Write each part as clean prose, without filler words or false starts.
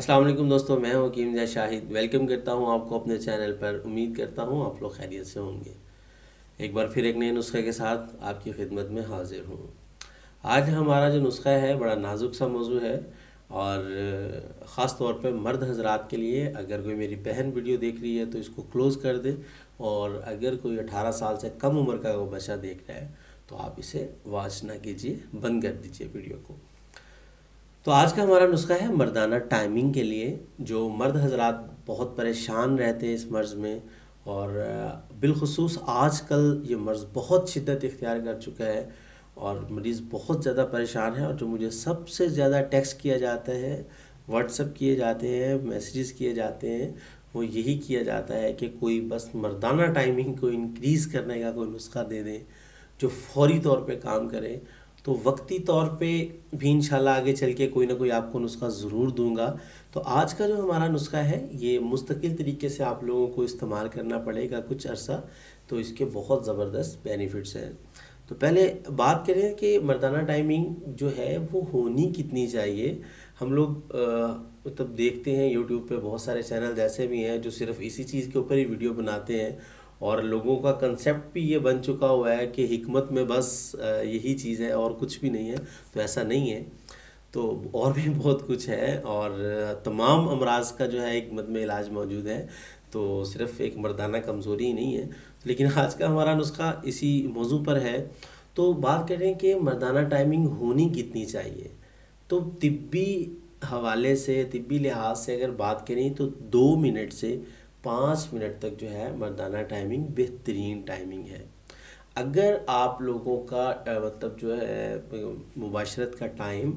अस्सलाम वालेकुम दोस्तों, मैं हूं कीमजा शाहिद। वेलकम करता हूं आपको अपने चैनल पर। उम्मीद करता हूं आप लोग खैरियत से होंगे। एक बार फिर एक नए नुस्खे के साथ आपकी खिदमत में हाजिर हूं। आज हमारा जो नुस्खा है बड़ा नाजुक सा मौजू है और ख़ास तौर पे मर्द हजरात के लिए। अगर कोई मेरी बहन वीडियो देख रही है तो इसको क्लोज़ कर दे, और अगर कोई 18 साल से कम उम्र का वो बच्चा देख रहा है तो आप इसे वॉच ना कीजिए, बंद कर दीजिए वीडियो को। तो आज का हमारा नुस्खा है मर्दाना टाइमिंग के लिए। जो मर्द हजरात बहुत परेशान रहते हैं इस मर्ज़ में, और बिलखुसूस आजकल ये मर्ज़ बहुत शिद्दत इख्तियार कर चुका है और मरीज़ बहुत ज़्यादा परेशान है। और जो मुझे सबसे ज़्यादा टेक्स्ट किया जाता है, व्हाट्सएप किए जाते हैं, मैसेजेस किए जाते हैं, वो यही किया जाता है कि कोई बस मर्दाना टाइमिंग को इंक्रीज़ करने का कोई नुस्खा दे दें जो फौरी तौर पे काम करे। तो वक्ती तौर पे भी इंशाल्लाह आगे चल के कोई ना कोई आपको नुस्खा ज़रूर दूंगा। तो आज का जो हमारा नुस्खा है ये मुस्तकिल तरीके से आप लोगों को इस्तेमाल करना पड़ेगा कुछ अरसा, तो इसके बहुत ज़बरदस्त बेनिफिट्स हैं। तो पहले बात करें कि मर्दाना टाइमिंग जो है वो होनी कितनी चाहिए। हम लोग मतलब देखते हैं यूट्यूब पे बहुत सारे चैनल ऐसे भी हैं जो सिर्फ इसी चीज़ के ऊपर ही वीडियो बनाते हैं, और लोगों का कंसेप्ट भी ये बन चुका हुआ है कि हिकमत में बस यही चीज़ है और कुछ भी नहीं है। तो ऐसा नहीं है, तो और भी बहुत कुछ है, और तमाम अमराज का जो है हिकमत में इलाज मौजूद है। तो सिर्फ एक मर्दाना कमज़ोरी ही नहीं है। लेकिन आज का हमारा नुस्खा इसी मौजू पर है। तो बात करें कि मर्दाना टाइमिंग होनी कितनी चाहिए, तो तिब्बी हवाले से, तिब्बी लिहाज से अगर बात करें तो 2 मिनट से 5 मिनट तक जो है मर्दाना टाइमिंग बेहतरीन टाइमिंग है। अगर आप लोगों का मतलब जो है मुबाशरत का टाइम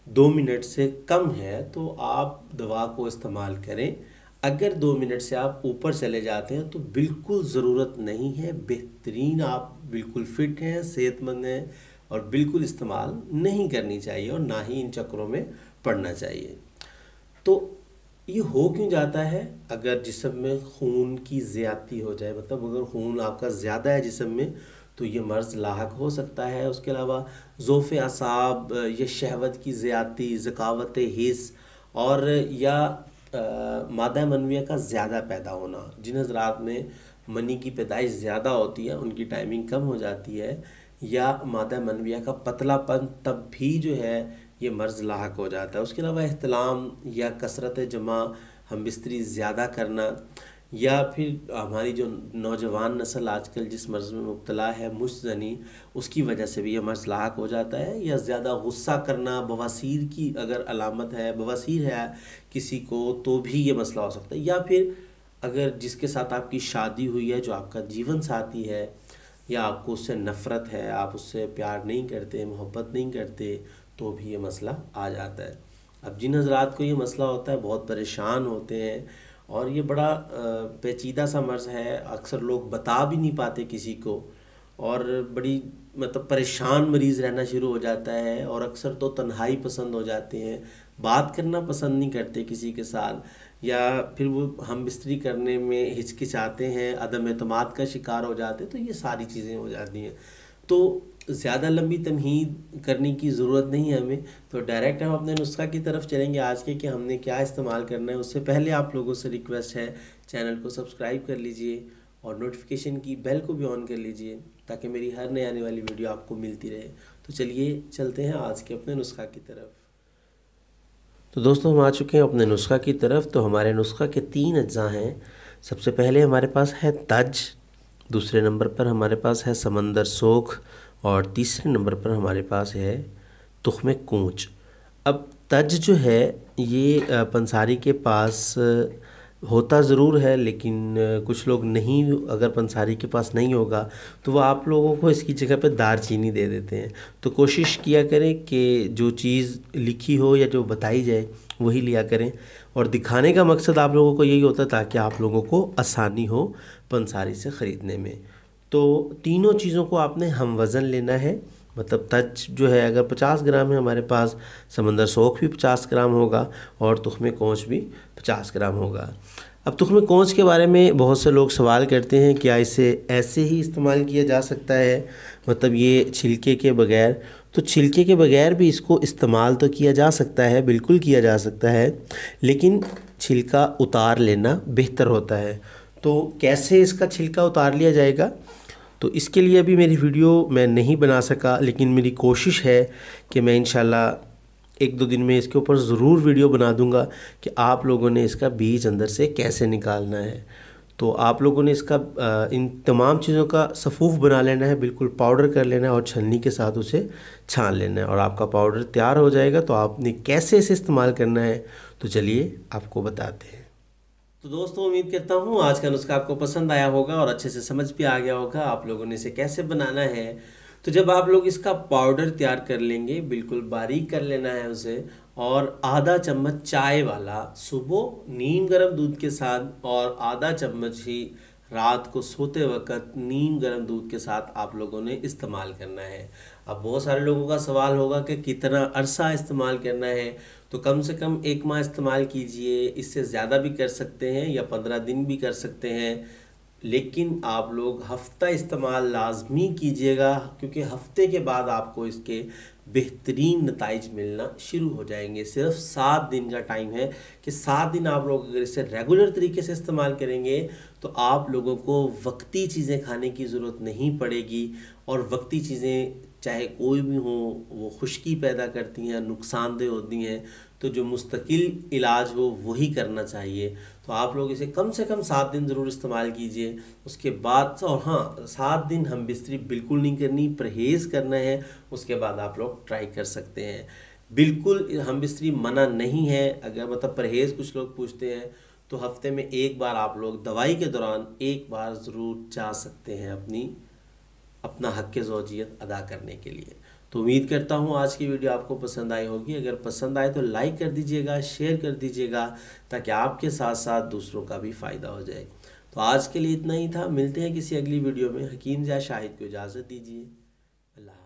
2 मिनट से कम है तो आप दवा को इस्तेमाल करें। अगर 2 मिनट से आप ऊपर चले जाते हैं तो बिल्कुल ज़रूरत नहीं है। बेहतरीन, आप बिल्कुल फिट हैं, सेहतमंद हैं, और बिल्कुल इस्तेमाल नहीं करनी चाहिए और ना ही इन चक्करों में पड़ना चाहिए। तो ये हो क्यों जाता है? अगर जिस्म में खून की ज़्यादती हो जाए, मतलब अगर खून आपका ज़्यादा है जिस्म में, तो ये मर्ज़ लाहक हो सकता है। उसके अलावा ज़ोफ़ असाब, ये शहवत की ज़्यादती, ज़कावत हिस्स, और या मादा मनविया का ज़्यादा पैदा होना। जिन हज़रात में मनी की पैदाइश ज़्यादा होती है उनकी टाइमिंग कम हो जाती है, या मादा मनविया का पतलापन, तब भी जो है ये मर्ज़ लाहक हो जाता है। उसके अलावा एहतलाम या कसरत जमा, हम बिस्तरी ज़्यादा करना, या फिर हमारी जो नौजवान नस्ल आजकल जिस मर्ज़ में मुब्तला है, मुश्तनी, उसकी वजह से भी यह मर्ज़ लाहक हो जाता है। या ज़्यादा गुस्सा करना, बवासीर की अगर अलामत है, बवासीर है किसी को, तो भी ये मसला हो सकता है। या फिर अगर जिसके साथ आपकी शादी हुई है, जो आपका जीवन साथी है, या आपको उससे नफ़रत है, आप उससे प्यार नहीं करते, मोहब्बत नहीं करते, तो भी ये मसला आ जाता है। अब जिन हज़रात को ये मसला होता है बहुत परेशान होते हैं, और ये बड़ा पेचीदा सा मर्ज़ है। अक्सर लोग बता भी नहीं पाते किसी को, और बड़ी मतलब परेशान मरीज़ रहना शुरू हो जाता है, और अक्सर तो तन्हाई पसंद हो जाते हैं, बात करना पसंद नहीं करते किसी के साथ, या फिर वो हम बिस्तरी करने में हिचकिचाते हैं, अदम एतमाद का शिकार हो जाते हैं। तो ये सारी चीज़ें हो जाती हैं। तो ज़्यादा लंबी तमहीद करने की ज़रूरत नहीं है हमें। तो डायरेक्ट हम अपने नुस्खा की तरफ चलेंगे आज के, कि हमने क्या इस्तेमाल करना है। उससे पहले आप लोगों से रिक्वेस्ट है, चैनल को सब्सक्राइब कर लीजिए और नोटिफिकेशन की बेल को भी ऑन कर लीजिए, ताकि मेरी हर नई आने वाली वीडियो आपको मिलती रहे। तो चलिए चलते हैं आज के अपने नुस्खा की तरफ। तो दोस्तों, हम आ चुके हैं अपने नुस्खा की तरफ। तो हमारे नुस्खा के 3 अज्जा हैं। सबसे पहले हमारे पास है तज, दूसरे नंबर पर हमारे पास है समंदर सोख, और तीसरे नंबर पर हमारे पास है तुख्मे कूंच। अब तज जो है ये पंसारी के पास होता ज़रूर है, लेकिन कुछ लोग नहीं, अगर पंसारी के पास नहीं होगा तो वह आप लोगों को इसकी जगह पे दारचीनी दे देते हैं। तो कोशिश किया करें कि जो चीज़ लिखी हो या जो बताई जाए वही लिया करें, और दिखाने का मकसद आप लोगों को यही होता है ताकि आप लोगों को आसानी हो पंसारी से ख़रीदने में। तो तीनों चीज़ों को आपने हम वज़न लेना है। मतलब तज जो है अगर 50 ग्राम है हमारे पास, समंदर सोख भी 50 ग्राम होगा, और तुख्मे कोंच भी 50 ग्राम होगा। अब तुख्मे कोंच के बारे में बहुत से लोग सवाल करते हैं, क्या इसे ऐसे ही इस्तेमाल किया जा सकता है, मतलब ये छिलके के बगैर? तो छिलके के बगैर भी इसको इस्तेमाल तो किया जा सकता है, बिल्कुल किया जा सकता है, लेकिन छिलका उतार लेना बेहतर होता है। तो कैसे इसका छिलका उतार लिया जाएगा, तो इसके लिए अभी मेरी वीडियो मैं नहीं बना सका, लेकिन मेरी कोशिश है कि मैं इंशाल्लाह 1-2 दिन में इसके ऊपर ज़रूर वीडियो बना दूंगा कि आप लोगों ने इसका बीज अंदर से कैसे निकालना है। तो आप लोगों ने इसका इन तमाम चीज़ों का सफ़ूफ़ बना लेना है, बिल्कुल पाउडर कर लेना है और छन्नी के साथ उसे छान लेना है और आपका पाउडर तैयार हो जाएगा। तो आपने कैसे इसे इस्तेमाल करना है, तो चलिए आपको बताते हैं। तो दोस्तों, उम्मीद करता हूँ आज का नुस्खा आपको पसंद आया होगा और अच्छे से समझ भी आ गया होगा आप लोगों ने इसे कैसे बनाना है। तो जब आप लोग इसका पाउडर तैयार कर लेंगे, बिल्कुल बारीक कर लेना है उसे, और आधा चम्मच चाय वाला सुबह नीम गर्म दूध के साथ और आधा चम्मच ही रात को सोते वक्त नीम गर्म दूध के साथ आप लोगों ने इस्तेमाल करना है। अब बहुत सारे लोगों का सवाल होगा कि कितना अरसा इस्तेमाल करना है, तो कम से कम 1 माह इस्तेमाल कीजिए, इससे ज़्यादा भी कर सकते हैं या 15 दिन भी कर सकते हैं, लेकिन आप लोग हफ्ता इस्तेमाल लाजमी कीजिएगा, क्योंकि हफ्ते के बाद आपको इसके बेहतरीन नताइज मिलना शुरू हो जाएंगे। सिर्फ 7 दिन का टाइम है कि 7 दिन आप लोग अगर इसे रेगुलर तरीके से इस्तेमाल करेंगे तो आप लोगों को वक्ती चीज़ें खाने की ज़रूरत नहीं पड़ेगी। और वक्ती चीज़ें चाहे कोई भी हो, वो खुश्की पैदा करती हैं, नुकसानदेह होती हैं, तो जो मुस्तकिल इलाज हो वही करना चाहिए। तो आप लोग इसे कम से कम 7 दिन ज़रूर इस्तेमाल कीजिए। उसके बाद, और हाँ, 7 दिन हम बिस्तरी बिल्कुल नहीं करनी, परहेज़ करना है। उसके बाद आप लोग ट्राई कर सकते हैं। बिल्कुल हम बिस्तरी मना नहीं है, अगर मतलब परहेज़ कुछ लोग पूछते हैं तो हफ्ते में 1 बार आप लोग दवाई के दौरान 1 बार ज़रूर जा सकते हैं अपना हक़ ज़ौजियत अदा करने के लिए। तो उम्मीद करता हूँ आज की वीडियो आपको पसंद आई होगी। अगर पसंद आए तो लाइक कर दीजिएगा, शेयर कर दीजिएगा, ताकि आपके साथ साथ दूसरों का भी फ़ायदा हो जाए। तो आज के लिए इतना ही था, मिलते हैं किसी अगली वीडियो में। हकीम ज़ा शाहिद को इजाज़त दीजिए। अल्लाह।